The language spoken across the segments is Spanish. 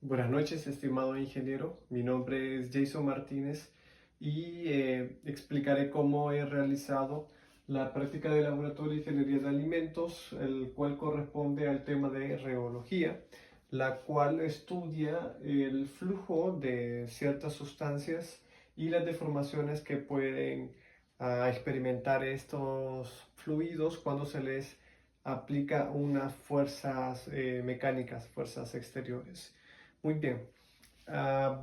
Buenas noches, estimado ingeniero. Mi nombre es Jason Martínez y explicaré cómo he realizado la práctica de laboratorio de ingeniería de alimentos, el cual corresponde al tema de reología, la cual estudia el flujo de ciertas sustancias y las deformaciones que pueden experimentar estos fluidos cuando se les aplica unas fuerzas mecánicas, fuerzas exteriores. Muy bien.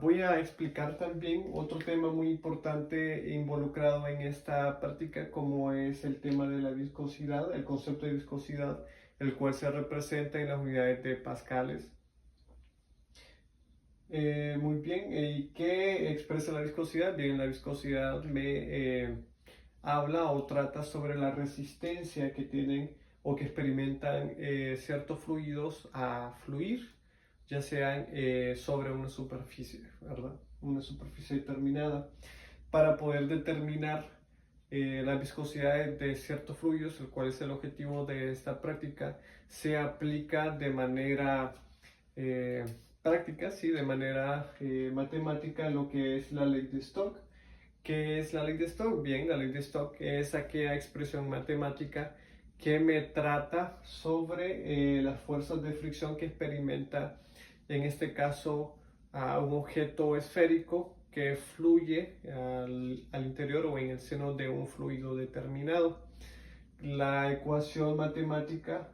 Voy a explicar también otro tema muy importante involucrado en esta práctica, como es el tema de la viscosidad, el concepto de viscosidad, el cual se representa en las unidades de pascales. Muy bien, ¿y qué expresa la viscosidad? Bien, la viscosidad me habla o trata sobre la resistencia que tienen o que experimentan ciertos fluidos a fluir, ya sean sobre una superficie, ¿verdad? Una superficie determinada, para poder determinar la viscosidad de ciertos fluidos, el cual es el objetivo de esta práctica, se aplica de manera eh, práctica, sí, de manera matemática, lo que es la ley de Stokes. ¿Qué es la ley de Stokes? Bien, la ley de Stokes es aquella expresión matemática que me trata sobre las fuerzas de fricción que experimenta, en este caso, a un objeto esférico que fluye al interior o en el seno de un fluido determinado. La ecuación matemática,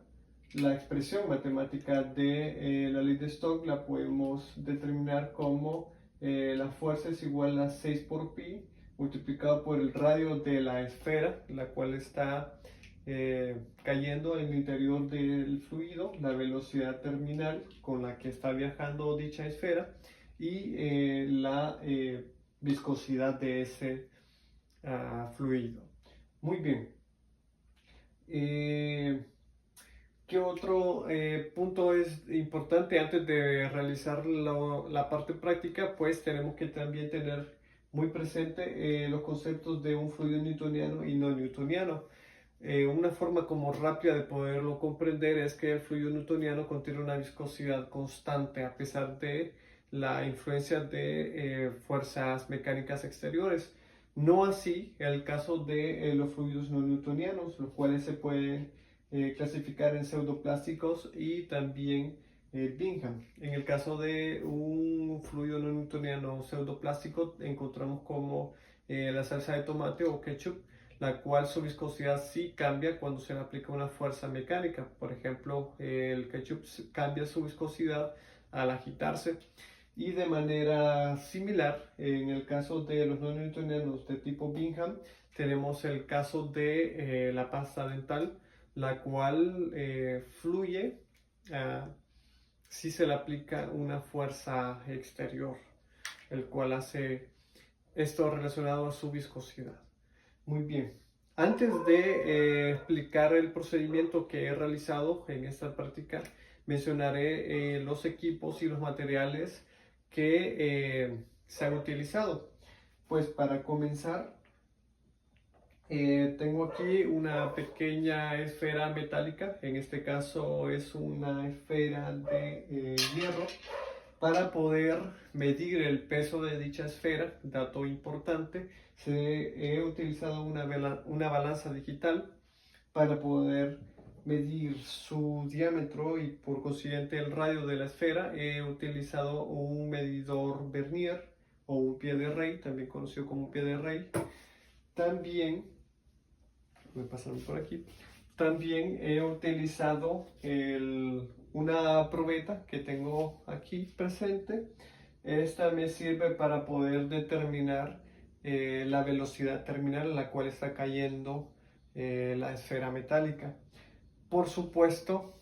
la expresión matemática de la ley de Stokes la podemos determinar como la fuerza es igual a 6 por pi multiplicado por el radio de la esfera, la cual está cayendo en el interior del fluido, la velocidad terminal con la que está viajando dicha esfera y la viscosidad de ese fluido. Muy bien. Eh, ¿Qué otro punto es importante antes de realizar la parte práctica? Pues tenemos que también tener muy presente los conceptos de un fluido newtoniano y no newtoniano. Una forma como rápida de poderlo comprender es que el fluido newtoniano contiene una viscosidad constante a pesar de la influencia de fuerzas mecánicas exteriores. No así el caso de los fluidos no newtonianos, los cuales se pueden clasificar en pseudoplásticos y también Bingham. En el caso de un fluido no newtoniano pseudoplástico, encontramos como la salsa de tomate o ketchup, la cual su viscosidad sí cambia cuando se le aplica una fuerza mecánica. Por ejemplo, el ketchup cambia su viscosidad al agitarse. Y de manera similar, en el caso de los no newtonianos de tipo Bingham, tenemos el caso de la pasta dental, la cual fluye si se le aplica una fuerza exterior, el cual hace esto relacionado a su viscosidad. Muy bien. Antes de explicar el procedimiento que he realizado en esta práctica, mencionaré los equipos y los materiales que se han utilizado. Pues para comenzar, tengo aquí una pequeña esfera metálica, en este caso es una esfera de hierro, para poder medir el peso de dicha esfera. Dato importante, he utilizado una balanza digital para poder medir su diámetro y por consiguiente el radio de la esfera. He utilizado un medidor vernier o un pie de rey, también conocido como pie de rey. También voy pasando por aquí. También he utilizado una probeta que tengo aquí presente. Esta me sirve para poder determinar la velocidad terminal a la cual está cayendo la esfera metálica. Por supuesto,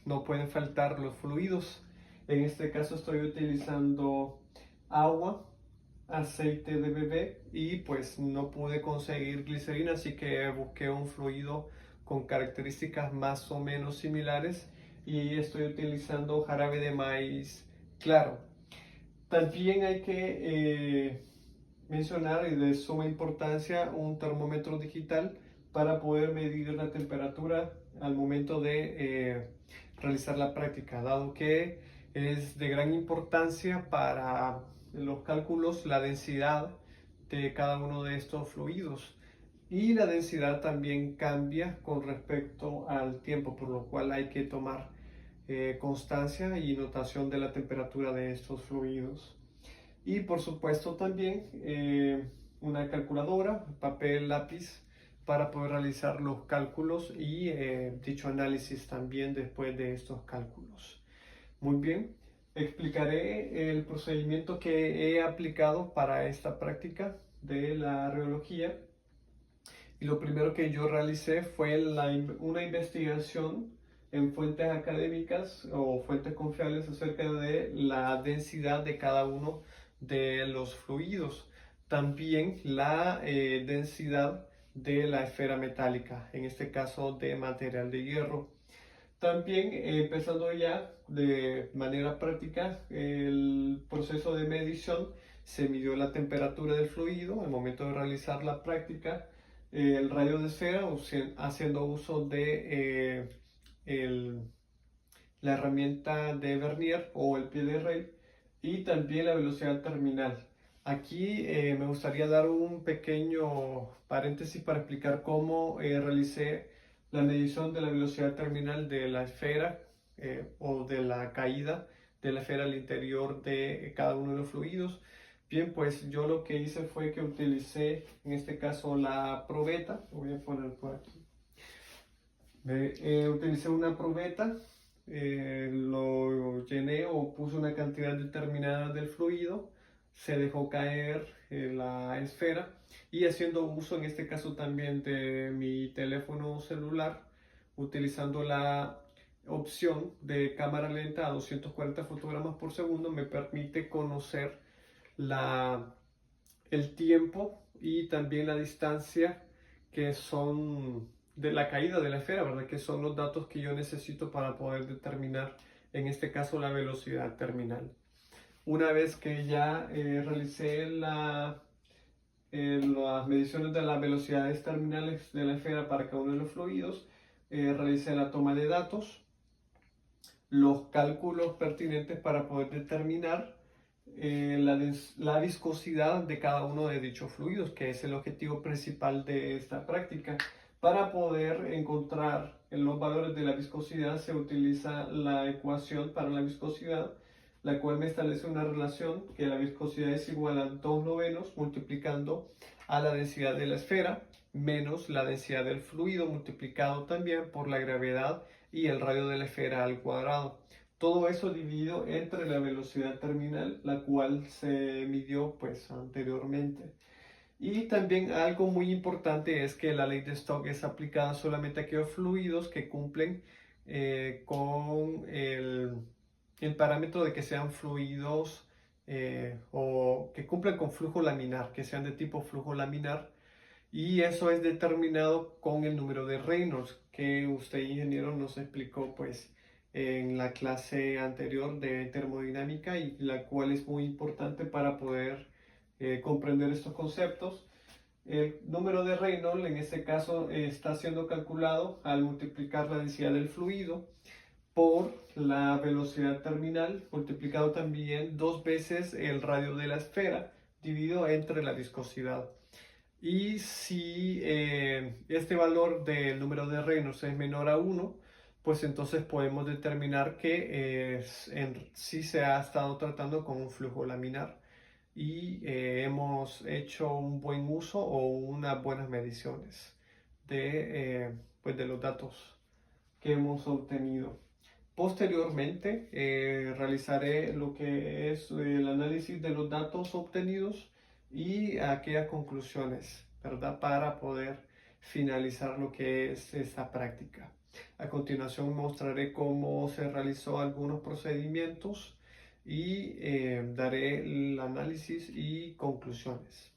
no pueden faltar los fluidos. En este caso estoy utilizando agua, aceite de bebé y pues no pude conseguir glicerina, así que busqué un fluido con características más o menos similares y estoy utilizando jarabe de maíz claro. También hay que mencionar, y de suma importancia, un termómetro digital para poder medir la temperatura al momento de realizar la práctica, dado que es de gran importancia para los cálculos, la densidad de cada uno de estos fluidos. Y la densidad también cambia con respecto al tiempo, por lo cual hay que tomar constancia y notación de la temperatura de estos fluidos. Y por supuesto también una calculadora, papel, lápiz, para poder realizar los cálculos y dicho análisis también después de estos cálculos. Muy bien, explicaré el procedimiento que he aplicado para esta práctica de la rheología. Y lo primero que yo realicé fue una investigación en fuentes académicas o fuentes confiables acerca de la densidad de cada uno de los fluidos. También la densidad de la esfera metálica, en este caso de material de hierro. También, empezando ya de manera práctica, el proceso de medición, se midió la temperatura del fluido al momento de realizar la práctica, el radio de esfera, haciendo uso de la herramienta de vernier o el pie de rey, y también la velocidad terminal. Aquí me gustaría dar un pequeño paréntesis para explicar cómo realicé la medición de la velocidad terminal de la esfera o de la caída de la esfera al interior de cada uno de los fluidos. Bien, pues yo lo que hice fue que utilicé en este caso la probeta, lo voy a poner por aquí. Utilicé una probeta, lo llené o puse una cantidad determinada del fluido, se dejó caer la esfera, y haciendo uso en este caso también de mi teléfono celular, utilizando la opción de cámara lenta a 240 fotogramas por segundo, me permite conocer la, el tiempo y también la distancia que son de la caída de la esfera, ¿verdad? Que son los datos que yo necesito para poder determinar, en este caso, la velocidad terminal. Una vez que ya realicé las mediciones de las velocidades terminales de la esfera para cada uno de los fluidos, realicé la toma de datos, los cálculos pertinentes para poder determinar la viscosidad de cada uno de dichos fluidos, que es el objetivo principal de esta práctica. Para poder encontrar los valores de la viscosidad se utiliza la ecuación para la viscosidad, la cual me establece una relación que la viscosidad es igual a 2/9 multiplicando a la densidad de la esfera menos la densidad del fluido multiplicado también por la gravedad y el radio de la esfera al cuadrado. Todo eso dividido entre la velocidad terminal, la cual se midió pues anteriormente. Y también algo muy importante es que la ley de Stokes es aplicada solamente a aquellos fluidos que cumplen con el parámetro de que sean fluidos o que cumplan con flujo laminar, que sean de tipo flujo laminar. Y eso es determinado con el número de Reynolds, que usted, ingeniero, nos explicó pues en la clase anterior de termodinámica, y la cual es muy importante para poder comprender estos conceptos. El número de Reynolds en este caso está siendo calculado al multiplicar la densidad del fluido por la velocidad terminal, multiplicado también dos veces el radio de la esfera, dividido entre la viscosidad. Y si este valor del número de Reynolds es menor a 1, pues entonces podemos determinar que sí se ha estado tratando con un flujo laminar y hemos hecho un buen uso o unas buenas mediciones pues de los datos que hemos obtenido. Posteriormente, realizaré lo que es el análisis de los datos obtenidos y aquellas conclusiones, ¿verdad? Para poder finalizar lo que es esta práctica. A continuación mostraré cómo se realizó algunos procedimientos y daré el análisis y conclusiones.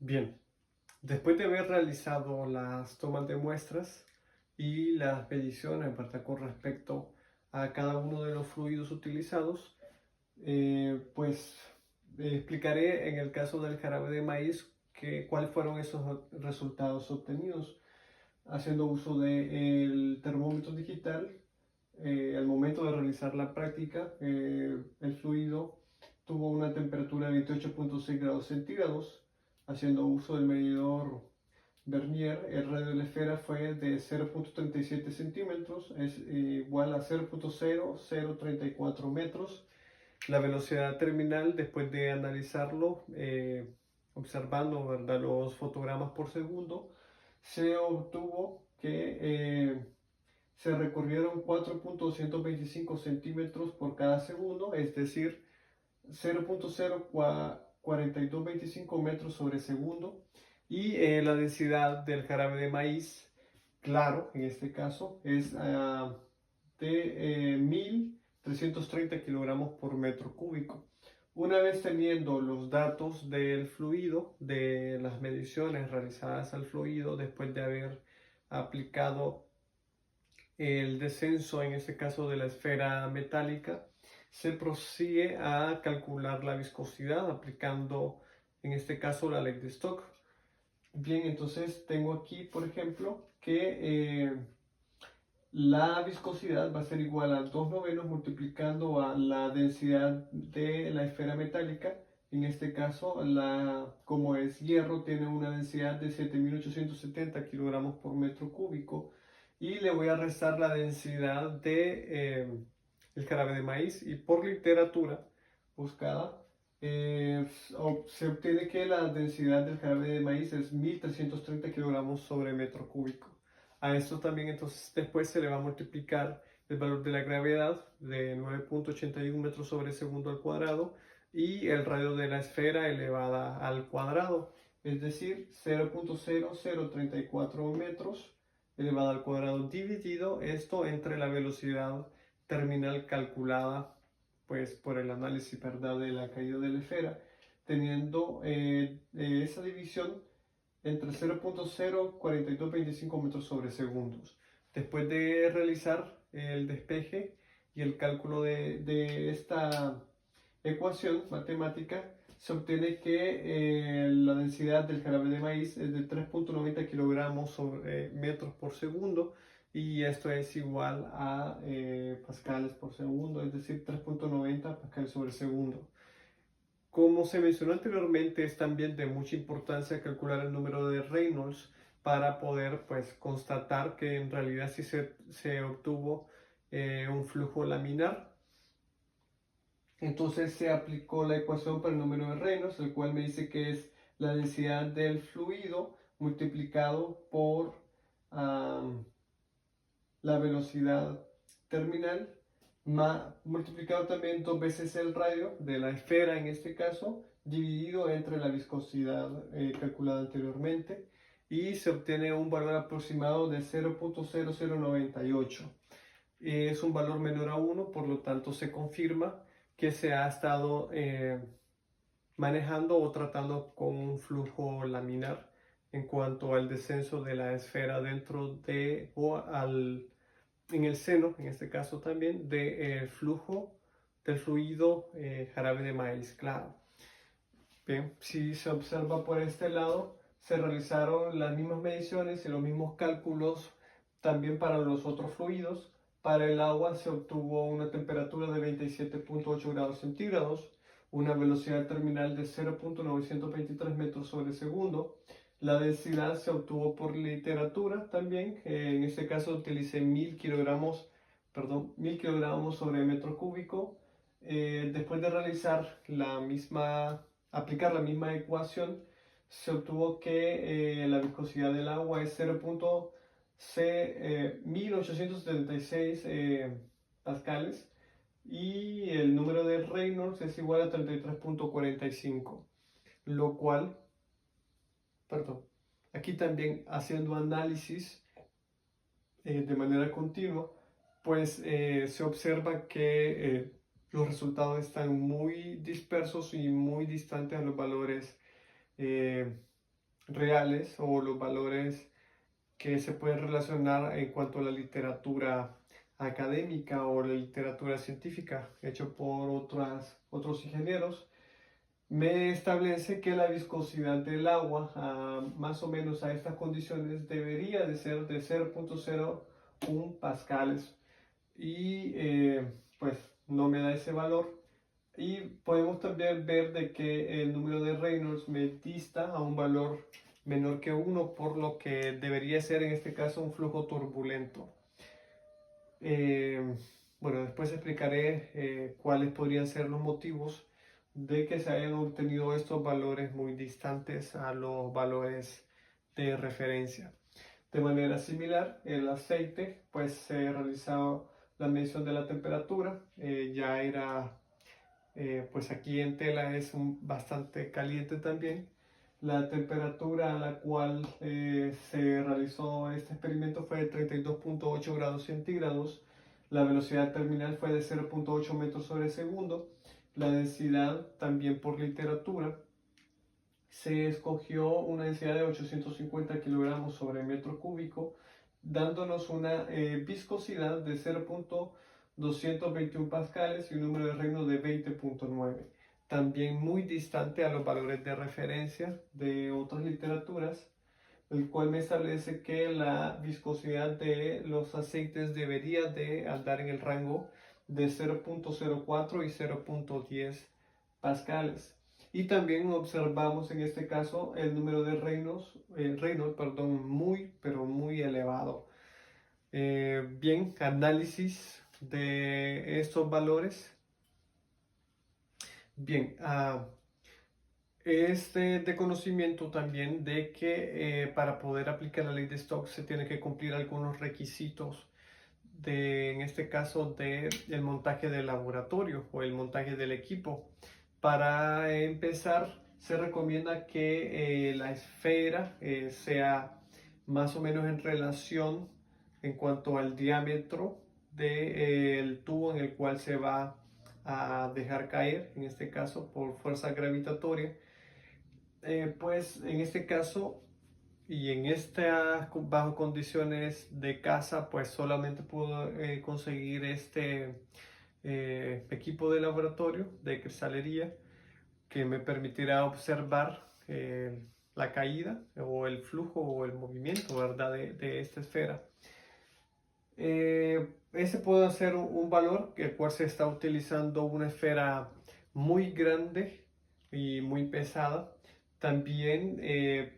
Bien, después de haber realizado las tomas de muestras y las mediciones, ¿verdad?, con respecto a cada uno de los fluidos utilizados, pues explicaré en el caso del jarabe de maíz cuáles fueron esos resultados obtenidos haciendo uso del termómetro digital. Al momento de realizar la práctica, el fluido tuvo una temperatura de 28,6 grados centígrados. Haciendo uso del medidor Vernier, el radio de la esfera fue de 0,37 centímetros, es igual a 0,0034 metros. La velocidad terminal, después de analizarlo, observando, ¿verdad?, los fotogramas por segundo, se obtuvo que se recorrieron 4,225 centímetros por cada segundo, es decir, 0,04225 metros sobre segundo. Y la densidad del jarabe de maíz, claro, en este caso, es de 1.330 kilogramos por metro cúbico. Una vez teniendo los datos del fluido, de las mediciones realizadas al fluido, después de haber aplicado el descenso, en este caso de la esfera metálica, se prosigue a calcular la viscosidad aplicando, en este caso, la ley de Stock. Bien, entonces tengo aquí, por ejemplo, que la viscosidad va a ser igual a 2/9 multiplicando a la densidad de la esfera metálica. En este caso, como es hierro, tiene una densidad de 7.870 kilogramos por metro cúbico. Y le voy a restar la densidad de el jarabe de maíz. Y por literatura buscada, se obtiene que la densidad del jarabe de maíz es 1.330 kilogramos sobre metro cúbico. A esto también entonces después se le va a multiplicar el valor de la gravedad de 9,81 metros sobre segundo al cuadrado y el radio de la esfera elevada al cuadrado, es decir, 0,0034 metros elevado al cuadrado dividido esto entre la velocidad terminal calculada pues por el análisis, ¿verdad?, de la caída de la esfera, teniendo esa división entre 0,04225 metros sobre segundos. Después de realizar el despeje y el cálculo de esta ecuación matemática, se obtiene que la densidad del jarabe de maíz es de 3,90 kilogramos sobre metros por segundo, y esto es igual a pascales por segundo, es decir, 3,90 pascales sobre segundo. Como se mencionó anteriormente, es también de mucha importancia calcular el número de Reynolds para poder pues constatar que en realidad sí se obtuvo un flujo laminar. Entonces se aplicó la ecuación para el número de Reynolds, el cual me dice que es la densidad del fluido multiplicado por la velocidad terminal, multiplicado también 2 veces el radio de la esfera, en este caso, dividido entre la viscosidad calculada anteriormente, y se obtiene un valor aproximado de 0,0098. Es un valor menor a 1, por lo tanto se confirma que se ha estado manejando o tratando con un flujo laminar en cuanto al descenso de la esfera dentro de en el seno, en este caso también, del flujo del fluido jarabe de maíz claro. Bien, si se observa por este lado, se realizaron las mismas mediciones y los mismos cálculos también para los otros fluidos. Para el agua se obtuvo una temperatura de 27,8 grados centígrados, una velocidad terminal de 0,923 metros sobre segundo. La densidad se obtuvo por literatura también, en este caso utilicé 1.000 kilogramos, sobre metro cúbico. Después de realizar aplicar la misma ecuación, se obtuvo que la viscosidad del agua es 1876 pascales y el número de Reynolds es igual a 33,45, lo cual, aquí también haciendo análisis de manera continua, pues se observa que los resultados están muy dispersos y muy distantes a los valores reales o los valores que se pueden relacionar en cuanto a la literatura académica o la literatura científica hecho por otros ingenieros, me establece que la viscosidad del agua, más o menos a estas condiciones, debería de ser de 0.01 pascales. Y pues no me da ese valor. Y podemos también ver de que el número de Reynolds me dista a un valor menor que 1, por lo que debería ser en este caso un flujo turbulento. Eh, bueno, después explicaré cuáles podrían ser los motivos de que se hayan obtenido estos valores muy distantes a los valores de referencia. De manera similar, el aceite, pues se realizaba la medición de la temperatura, ya era, pues aquí en tela es bastante caliente también. La temperatura a la cual se realizó este experimento fue de 32.8 grados centígrados. La velocidad terminal fue de 0.8 metros sobre segundo. La densidad también por literatura. Se escogió una densidad de 850 kilogramos sobre metro cúbico, dándonos una viscosidad de 0.221 pascales y un número de Reynolds de 20.9. También muy distante a los valores de referencia de otras literaturas, el cual me establece que la viscosidad de los aceites debería de andar en el rango de 0.04 y 0.10 pascales. Y también observamos en este caso el número de Reynolds, perdón, pero muy elevado. Bien, análisis de estos valores. Bien, de conocimiento también de que para poder aplicar la ley de Stokes se tiene que cumplir algunos requisitos en este caso, del montaje del laboratorio o el montaje del equipo. Para empezar, se recomienda que la esfera sea más o menos en relación en cuanto al diámetro del tubo en el cual se va a dejar caer, en este caso por fuerza gravitatoria. Pues en este caso y en estas bajo condiciones de casa, pues solamente puedo conseguir este equipo de laboratorio de cristalería que me permitirá observar la caída o el flujo o el movimiento, ¿verdad? de esta esfera. Ese puede ser un valor que el cual se está utilizando una esfera muy grande y muy pesada. También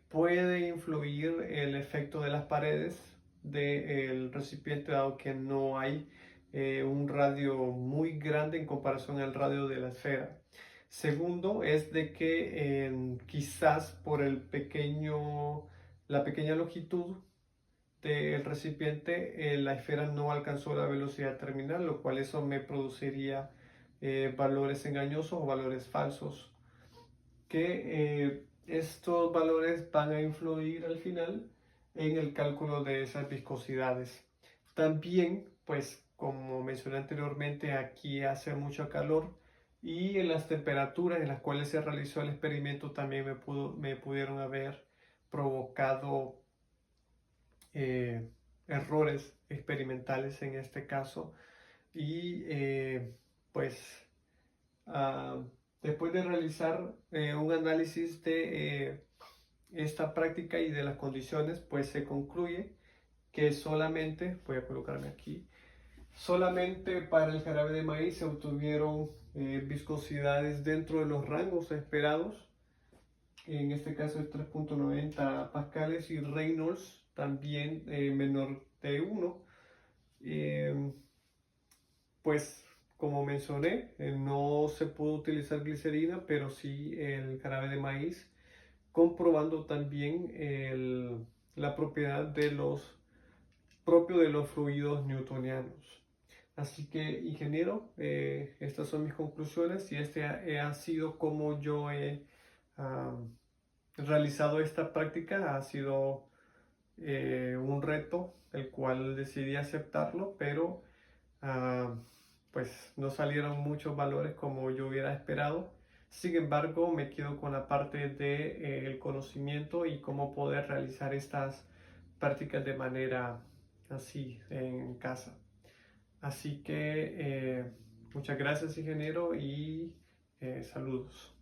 puede influir el efecto de las paredes del recipiente, dado que no hay un radio muy grande en comparación al radio de la esfera. Segundo es de que quizás por la pequeña longitud del recipiente, la esfera no alcanzó la velocidad terminal, lo cual eso me produciría valores engañosos o valores falsos, que estos valores van a influir al final en el cálculo de esas viscosidades. También, pues como mencioné anteriormente, aquí hace mucho calor y en las temperaturas en las cuales se realizó el experimento también me pudieron haber provocado errores experimentales en este caso. Y pues ah, después de realizar un análisis de esta práctica y de las condiciones, pues se concluye que solamente, voy a colocarme aquí, solamente para el jarabe de maíz se obtuvieron viscosidades dentro de los rangos esperados. En este caso es 3.90 pascales y Reynolds también menor de 1. Pues como mencioné, no se pudo utilizar glicerina, pero sí el jarabe de maíz, comprobando también la propiedad propio de los fluidos newtonianos. Así que, ingeniero, estas son mis conclusiones y ha sido como yo he realizado esta práctica. Ha sido un reto, el cual decidí aceptarlo, pero pues no salieron muchos valores como yo hubiera esperado. Sin embargo, me quedo con la parte de, el conocimiento y cómo poder realizar estas prácticas de manera así en casa. Así que muchas gracias, ingeniero, y saludos.